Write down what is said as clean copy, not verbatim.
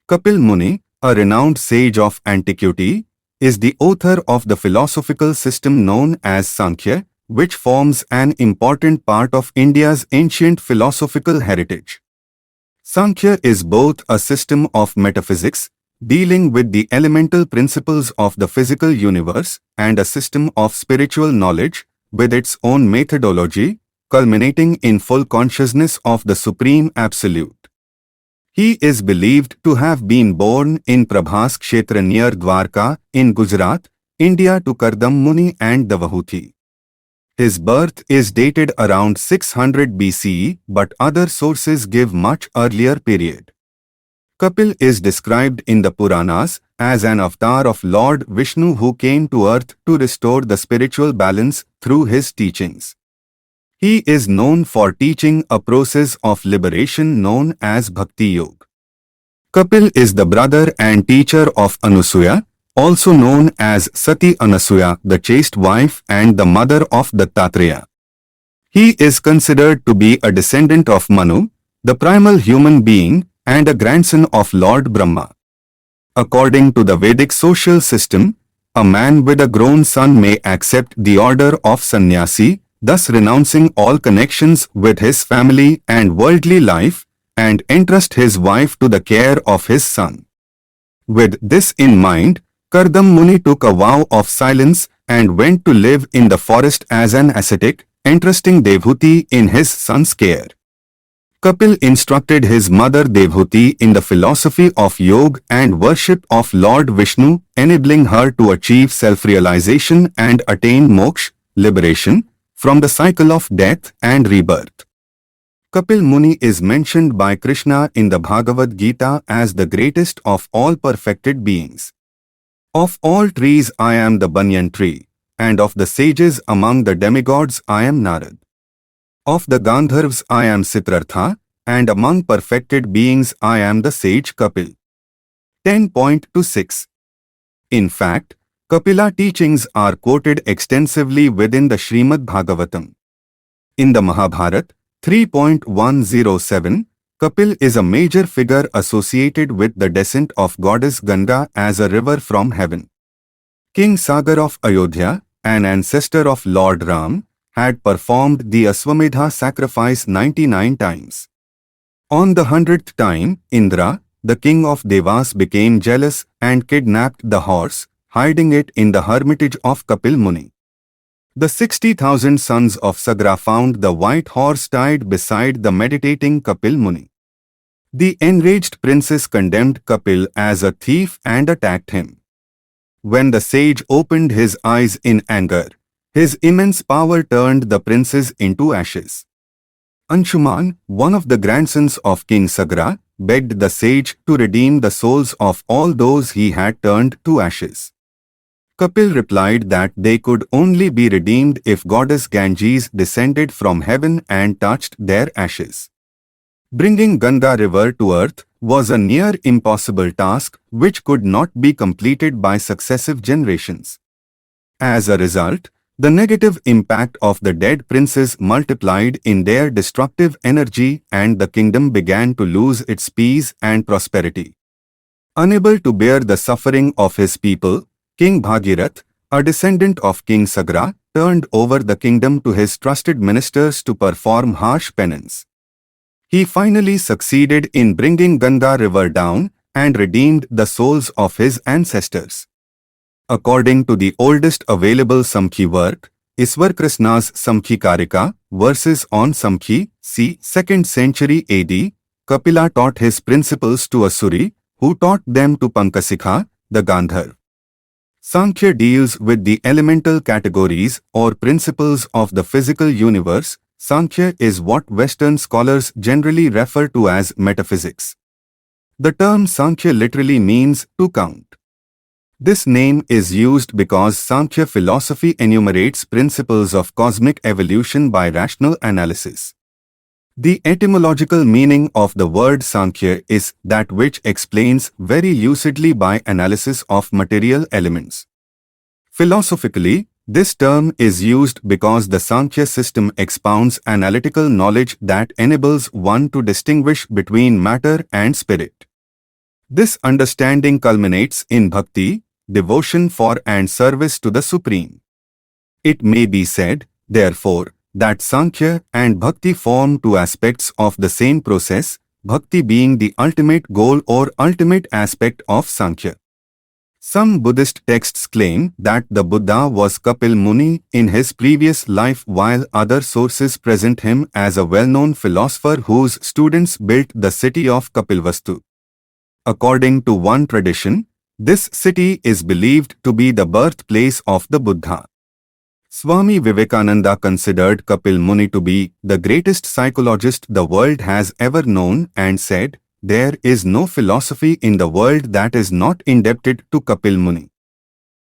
Kapil Muni, a renowned sage of antiquity, is the author of the philosophical system known as Sankhya, which forms an important part of India's ancient philosophical heritage. Sankhya is both a system of metaphysics, dealing with the elemental principles of the physical universe, and a system of spiritual knowledge, with its own methodology, culminating in full consciousness of the Supreme Absolute. He is believed to have been born in Prabhas Kshetra near Dwaraka in Gujarat, India to Kardam Muni and Devahuti. His birth is dated around 600 BCE, but other sources give much earlier period. Kapil is described in the Puranas as an avatar of Lord Vishnu who came to earth to restore the spiritual balance through his teachings. He is known for teaching a process of liberation known as bhakti yoga. Kapil is the brother and teacher of Anusuya, also known as Sati Anasuya, the chaste wife and the mother of Dattatreya. He is considered to be a descendant of Manu, the primal human being, and a grandson of Lord Brahma. According to the Vedic social system, a man with a grown son may accept the order of sannyasi, thus renouncing all connections with his family and worldly life, and entrust his wife to the care of his son. With this in mind, Kardam Muni took a vow of silence and went to live in the forest as an ascetic, entrusting Devahuti in his son's care. Kapil instructed his mother Devahuti in the philosophy of yoga and worship of Lord Vishnu, enabling her to achieve self-realization and attain moksha, liberation, from the cycle of death and rebirth. Kapil Muni is mentioned by Krishna in the Bhagavad Gita as the greatest of all perfected beings. Of all trees I am the banyan tree, and of the sages among the demigods I am Narad. Of the Gandharvas I am Siddhartha, and among perfected beings I am the sage Kapil. 10.26. In fact, Kapila teachings are quoted extensively within the Srimad Bhagavatam. In the Mahabharata, 3.107, Kapil is a major figure associated with the descent of goddess Ganga as a river from heaven. King Sagar of Ayodhya, an ancestor of Lord Ram, had performed the Aswamedha sacrifice 99 times. On the 100th time, Indra, the king of Devas, became jealous and kidnapped the horse, hiding it in the hermitage of Kapil Muni. The 60,000 sons of Sagra found the white horse tied beside the meditating Kapil Muni. The enraged princess condemned Kapil as a thief and attacked him. When the sage opened his eyes in anger, his immense power turned the princes into ashes. Anshuman, one of the grandsons of King Sagar, begged the sage to redeem the souls of all those he had turned to ashes. Kapil replied that they could only be redeemed if goddess Ganges descended from heaven and touched their ashes. Bringing Ganga river to earth was a near impossible task which could not be completed by successive generations. As a result, the negative impact of the dead princes multiplied in their destructive energy and the kingdom began to lose its peace and prosperity. Unable to bear the suffering of his people, King Bhagirath, a descendant of King Sagar, turned over the kingdom to his trusted ministers to perform harsh penance. He finally succeeded in bringing Ganga river down and redeemed the souls of his ancestors. According to the oldest available Samkhya work, Iswar Krishna's Samkhya Karika, verses on Samkhya, c. 2nd century AD, Kapila taught his principles to Asuri, who taught them to Pankasikha, the Gandharv. Sankhya deals with the elemental categories or principles of the physical universe. Sankhya is what Western scholars generally refer to as metaphysics. The term Sankhya literally means to count. This name is used because Sankhya philosophy enumerates principles of cosmic evolution by rational analysis. The etymological meaning of the word Sankhya is that which explains very lucidly by analysis of material elements. Philosophically, this term is used because the Sankhya system expounds analytical knowledge that enables one to distinguish between matter and spirit. This understanding culminates in bhakti, devotion for and service to the Supreme. It may be said, therefore, that Sankhya and Bhakti form two aspects of the same process, Bhakti being the ultimate goal or ultimate aspect of Sankhya. Some Buddhist texts claim that the Buddha was Kapil Muni in his previous life, while other sources present him as a well-known philosopher whose students built the city of Kapilvastu. According to one tradition, this city is believed to be the birthplace of the Buddha. Swami Vivekananda considered Kapil Muni to be the greatest psychologist the world has ever known and said, "There is no philosophy in the world that is not indebted to Kapil Muni."